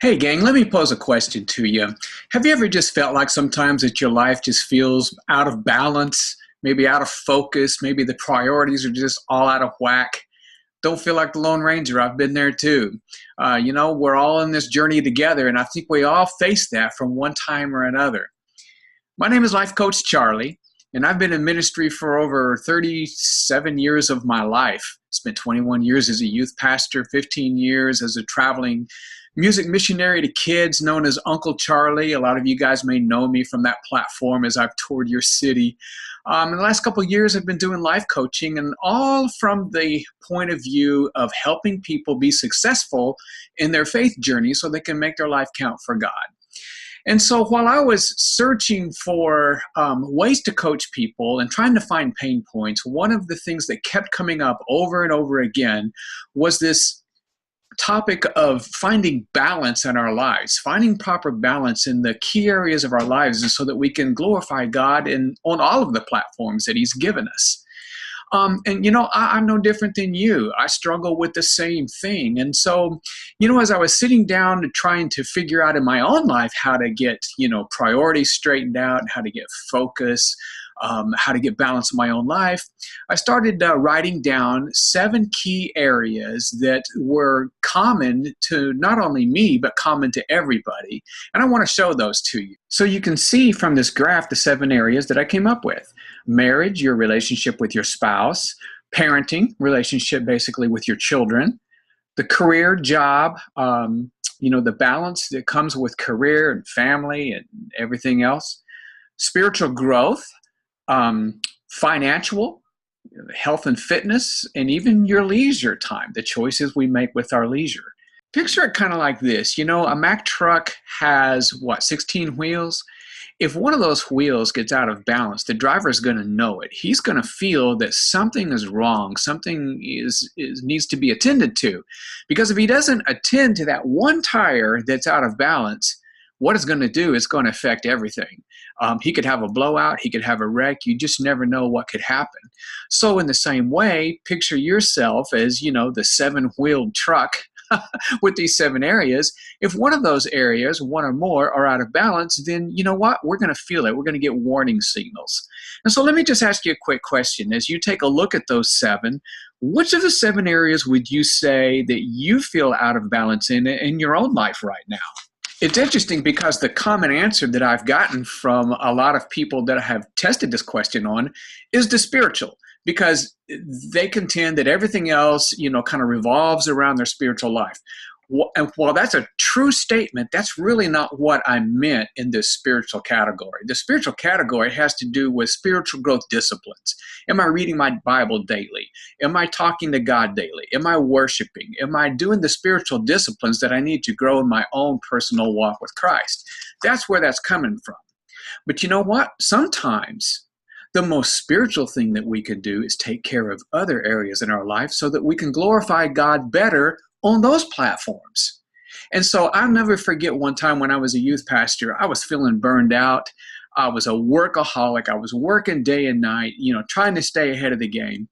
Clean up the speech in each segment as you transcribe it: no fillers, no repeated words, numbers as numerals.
Hey gang, let me pose a question to you. Have you ever just felt like sometimes that your life just feels out of balance, maybe out of focus, maybe the priorities are just all out of whack? Don't feel like the Lone Ranger. I've been there too. We're all in this journey together, and I think we all face that from one time or another. My name is Life Coach Charlie, and I've been in ministry for over 37 years of my life. Spent 21 years as a youth pastor, 15 years as a traveling music missionary to kids known as Uncle Charlie. A lot of you guys may know me from that platform as I've toured your city. In the last couple of years, I've been doing life coaching, and all from the point of view of helping people be successful in their faith journey so they can make their life count for God. And so while I was searching for ways to coach people and trying to find pain points, one of the things that kept coming up over and over again was this topic of finding balance in our lives, finding proper balance in the key areas of our lives, and so that we can glorify God on all of the platforms that He's given us. I'm no different than you. I struggle with the same thing. And so, as I was sitting down and trying to figure out in my own life how to get, priorities straightened out, and how to get focus, how to get balance in my own life, I started writing down 7 key areas that were common to not only me, but common to everybody. And I want to show those to you. So you can see from this graph the 7 areas that I came up with. Marriage, your relationship with your spouse. Parenting, relationship basically with your children. The career, job, the balance that comes with career and family and everything else. Spiritual growth. Financial, health and fitness, and even your leisure time, the choices we make with our leisure. Picture it kind of like this. A Mack truck has, 16 wheels? If one of those wheels gets out of balance, the driver is going to know it. He's going to feel that something is wrong, something needs to be attended to. Because if he doesn't attend to that one tire that's out of balance, what it's going to do is going to affect everything. He could have a blowout. He could have a wreck. You just never know what could happen. So in the same way, picture yourself as, the 7-wheeled truck with these 7 areas. If one of those areas, one or more, are out of balance, then you know what? We're going to feel it. We're going to get warning signals. And so let me just ask you a quick question. As you take a look at those 7, which of the 7 areas would you say that you feel out of balance in your own life right now? It's interesting because the common answer that I've gotten from a lot of people that I have tested this question on is the spiritual, because they contend that everything else, kind of revolves around their spiritual life. And while that's a true statement, that's really not what I meant in this spiritual category. The spiritual category has to do with spiritual growth disciplines. Am I reading my Bible daily? Am I talking to God daily? Am I worshiping? Am I doing the spiritual disciplines that I need to grow in my own personal walk with Christ? That's where that's coming from. But you know what? Sometimes the most spiritual thing that we can do is take care of other areas in our life so that we can glorify God better on those platforms. And so I'll never forget one time when I was a youth pastor, I was feeling burned out. I was a workaholic. I was working day and night, trying to stay ahead of the game.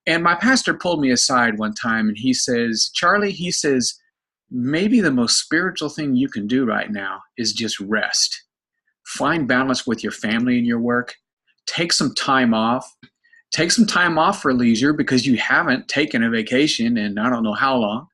And my pastor pulled me aside one time and he says, Charlie, he says, maybe the most spiritual thing you can do right now is just rest. Find balance with your family and your work. Take some time off. Take some time off for leisure because you haven't taken a vacation in I don't know how long.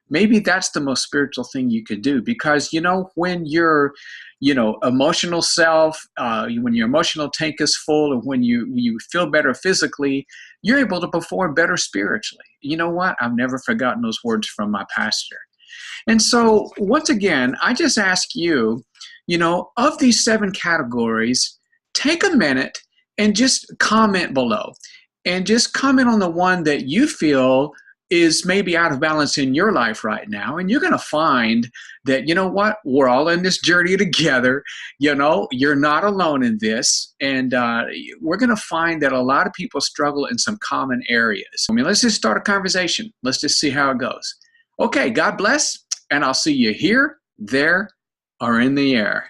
Maybe that's the most spiritual thing you could do, because, when your, emotional self, when your emotional tank is full, and when you feel better physically, you're able to perform better spiritually. You know what? I've never forgotten those words from my pastor. And so once again, I just ask you, of these 7 categories, take a minute and just comment below, and just comment on the one that you feel is maybe out of balance in your life right now. And you're going to find that, we're all in this journey together. You're not alone in this. And we're going to find that a lot of people struggle in some common areas. Let's just start a conversation. Let's just see how it goes. Okay, God bless. And I'll see you here, there, or in the air.